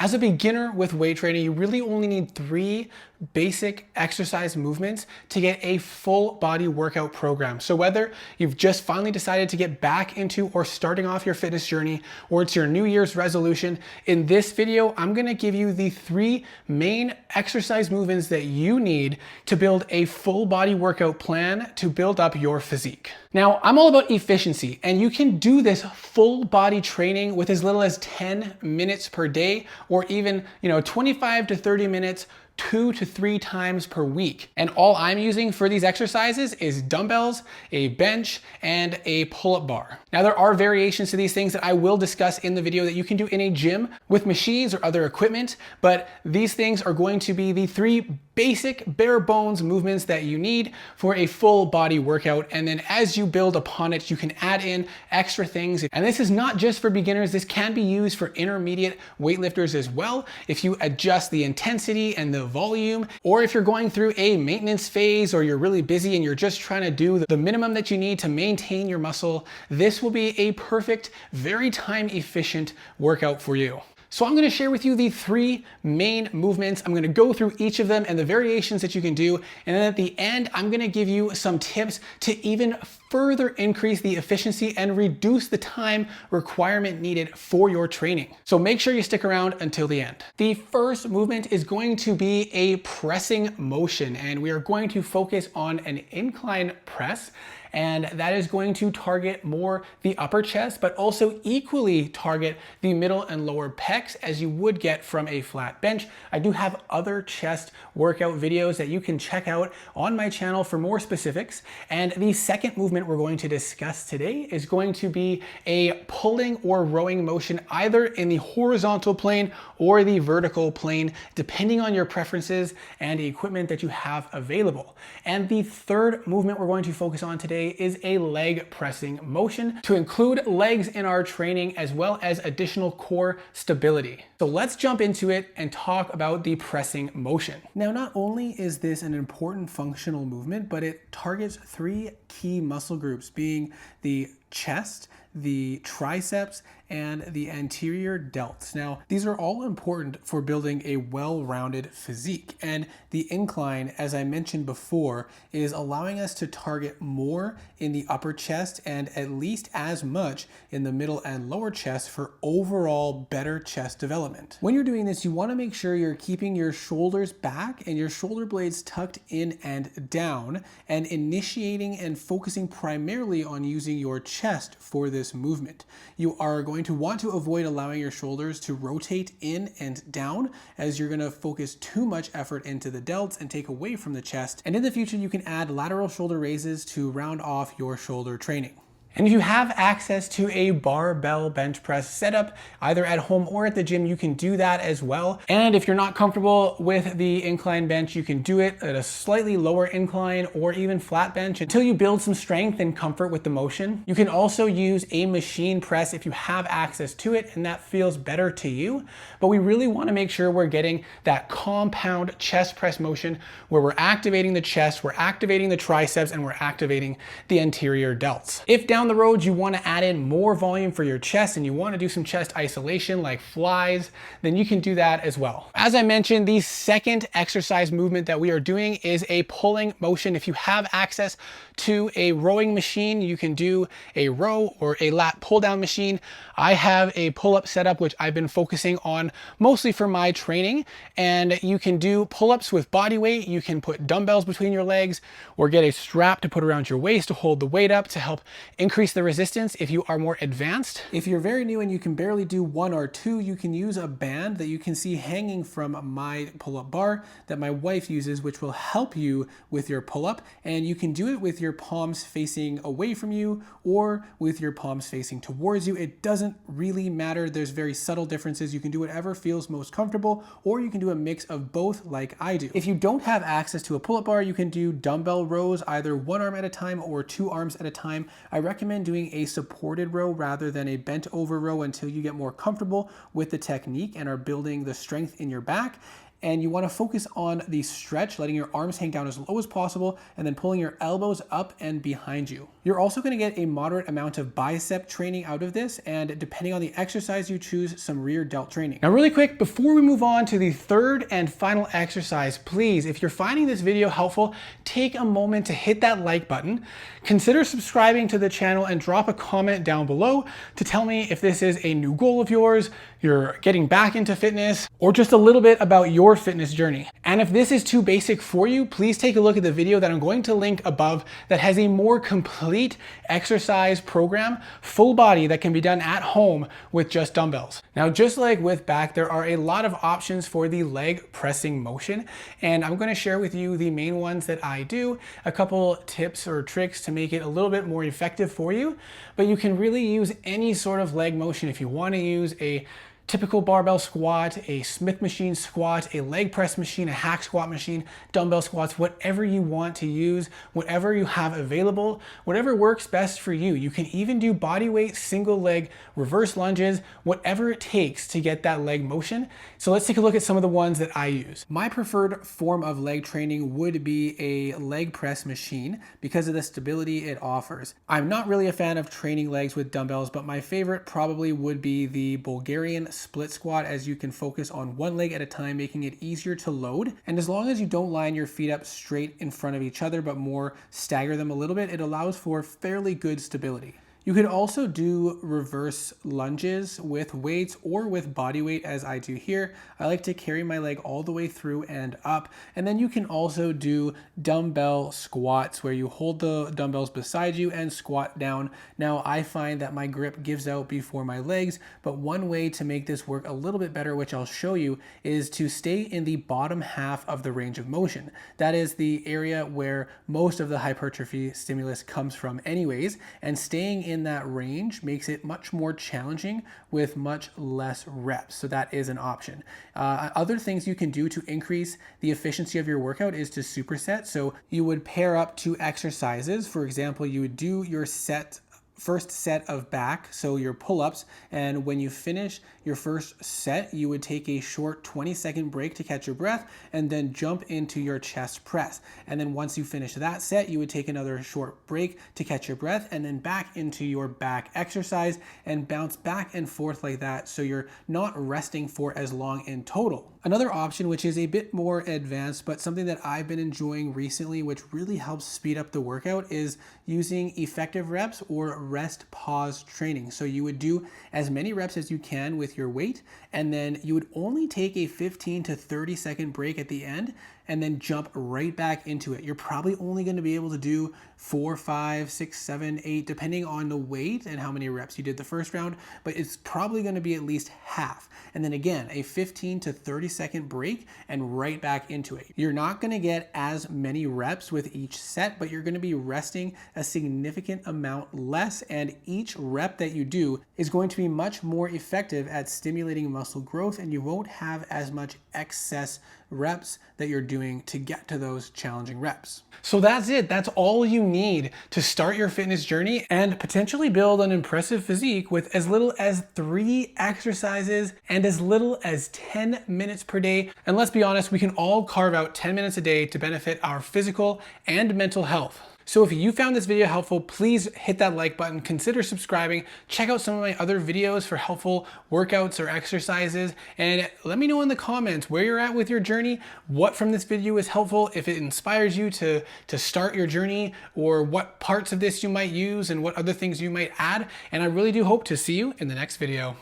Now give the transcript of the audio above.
As a beginner with weight training, you really only need 3 basic exercise movements to get a full body workout program. So whether you've just finally decided to get back into or starting off your fitness journey, or it's your New Year's resolution, in this video, I'm gonna give you the 3 main exercise movements that you need to build a full body workout plan to build up your physique. Now, I'm all about efficiency, and you can do this full body training with as little as 10 minutes per day, or even 25 to 30 minutes 2 to 3 times per week. And all I'm using for these exercises is dumbbells, a bench, and a pull-up bar. Now there are variations to these things that I will discuss in the video that you can do in a gym with machines or other equipment, but these things are going to be the 3 basic bare bones movements that you need for a full body workout. And then as you build upon it, you can add in extra things. And this is not just for beginners. This can be used for intermediate weightlifters as well. If you adjust the intensity and the volume, or if you're going through a maintenance phase or you're really busy and you're just trying to do the minimum that you need to maintain your muscle, this will be a perfect, very time efficient workout for you. So I'm gonna share with you the 3 main movements. I'm gonna go through each of them and the variations that you can do. And then at the end, I'm gonna give you some tips to even further increase the efficiency and reduce the time requirement needed for your training. So make sure you stick around until the end. The first movement is going to be a pressing motion, and we are going to focus on an incline press. And that is going to target more the upper chest, but also equally target the middle and lower pecs as you would get from a flat bench. I do have other chest workout videos that you can check out on my channel for more specifics. And the second movement we're going to discuss today is going to be a pulling or rowing motion, either in the horizontal plane or the vertical plane, depending on your preferences and the equipment that you have available. And the third movement we're going to focus on today is a leg pressing motion to include legs in our training as well as additional core stability. So let's jump into it and talk about the pressing motion. Now, not only is this an important functional movement, but it targets 3 key muscle groups, being the chest, the triceps, and the anterior delts. Now, these are all important for building a well-rounded physique. And the incline, as I mentioned before, is allowing us to target more in the upper chest and at least as much in the middle and lower chest for overall better chest development. When you're doing this, you want to make sure you're keeping your shoulders back and your shoulder blades tucked in and down, and initiating and focusing primarily on using your chest for this movement. You are going to want to avoid allowing your shoulders to rotate in and down, as you're going to focus too much effort into the delts and take away from the chest. And in the future, you can add lateral shoulder raises to round off your shoulder training. And if you have access to a barbell bench press setup, either at home or at the gym, you can do that as well. And if you're not comfortable with the incline bench, you can do it at a slightly lower incline or even flat bench until you build some strength and comfort with the motion. You can also use a machine press if you have access to it and that feels better to you. But we really want to make sure we're getting that compound chest press motion where we're activating the chest, we're activating the triceps, and we're activating the anterior delts. If down the road you want to add in more volume for your chest and you want to do some chest isolation like flies, then you can do that as well. As I mentioned, the second exercise movement that we are doing is a pulling motion. If you have access to a rowing machine, you can do a row or a lat pull down machine. I have a pull-up setup which I've been focusing on mostly for my training, and you can do pull-ups with body weight. You can put dumbbells between your legs or get a strap to put around your waist to hold the weight up to help increase the resistance if you are more advanced. If you're very new and you can barely do 1 or 2, you can use a band that you can see hanging from my pull-up bar that my wife uses, which will help you with your pull-up. And you can do it with your palms facing away from you or with your palms facing towards you. It doesn't really matter. There's very subtle differences. You can do whatever feels most comfortable, or you can do a mix of both like I do. If you don't have access to a pull-up bar, you can do dumbbell rows, either 1 arm at a time or 2 arms at a time. I recommend doing a supported row rather than a bent over row until you get more comfortable with the technique and are building the strength in your back. and you want to focus on the stretch, letting your arms hang down as low as possible and then pulling your elbows up and behind you. You're also going to get a moderate amount of bicep training out of this, and depending on the exercise you choose, some rear delt training. Now really quick, before we move on to the third and final exercise, please, if you're finding this video helpful, take a moment to hit that like button, consider subscribing to the channel, and drop a comment down below to tell me if this is a new goal of yours, you're getting back into fitness, or just a little bit about your fitness journey. And if this is too basic for you, please take a look at the video that I'm going to link above that has a more complete exercise program, full body, that can be done at home with just dumbbells. Now, just like with back, there are a lot of options for the leg pressing motion, and I'm going to share with you the main ones that I do, a couple tips or tricks to make it a little bit more effective for you. But you can really use any sort of leg motion. If you want to use a typical barbell squat, a Smith machine squat, a leg press machine, a hack squat machine, dumbbell squats, whatever you want to use, whatever you have available, whatever works best for you. You can even do body weight, single leg, reverse lunges, whatever it takes to get that leg motion. So let's take a look at some of the ones that I use. My preferred form of leg training would be a leg press machine because of the stability it offers. I'm not really a fan of training legs with dumbbells, but my favorite probably would be the Bulgarian split squat, as you can focus on one leg at a time, making it easier to load. And as long as you don't line your feet up straight in front of each other, but more stagger them a little bit, it allows for fairly good stability. You could also do reverse lunges with weights or with body weight, as I do here. I like to carry my leg all the way through and up. And then you can also do dumbbell squats where you hold the dumbbells beside you and squat down. Now, I find that my grip gives out before my legs, but one way to make this work a little bit better, which I'll show you, is to stay in the bottom half of the range of motion. That is the area where most of the hypertrophy stimulus comes from anyways, and staying in that range makes it much more challenging with much less reps. So that is an option. Other things you can do to increase the efficiency of your workout is to superset. So you would pair up two exercises. For example, you would do your first set of back, so your pull-ups, and when you finish your first set, you would take a short 20-second break to catch your breath and then jump into your chest press. And then once you finish that set, you would take another short break to catch your breath and then back into your back exercise and bounce back and forth like that, so you're not resting for as long in total. Another option, which is a bit more advanced, but something that I've been enjoying recently, which really helps speed up the workout, is using effective reps or rest pause training. So you would do as many reps as you can with your weight, and then you would only take a 15 to 30 second break at the end and then jump right back into it. You're probably only going to be able to do 4, 5, 6, 7, 8, depending on the weight and how many reps you did the first round, but it's probably going to be at least half. And then again, a 15 to 30 second break and right back into it. You're not going to get as many reps with each set, but you're going to be resting a significant amount less, and each rep that you do is going to be much more effective at stimulating muscle growth, and you won't have as much excess reps that you're doing to get to those challenging reps. So that's it. That's all you need to start your fitness journey and potentially build an impressive physique with as little as 3 exercises and as little as 10 minutes per day. And let's be honest, we can all carve out 10 minutes a day to benefit our physical and mental health. So if you found this video helpful, please hit that like button, consider subscribing, check out some of my other videos for helpful workouts or exercises, and let me know in the comments where you're at with your journey, what from this video is helpful, if it inspires you to start your journey, or what parts of this you might use and what other things you might add. And I really do hope to see you in the next video.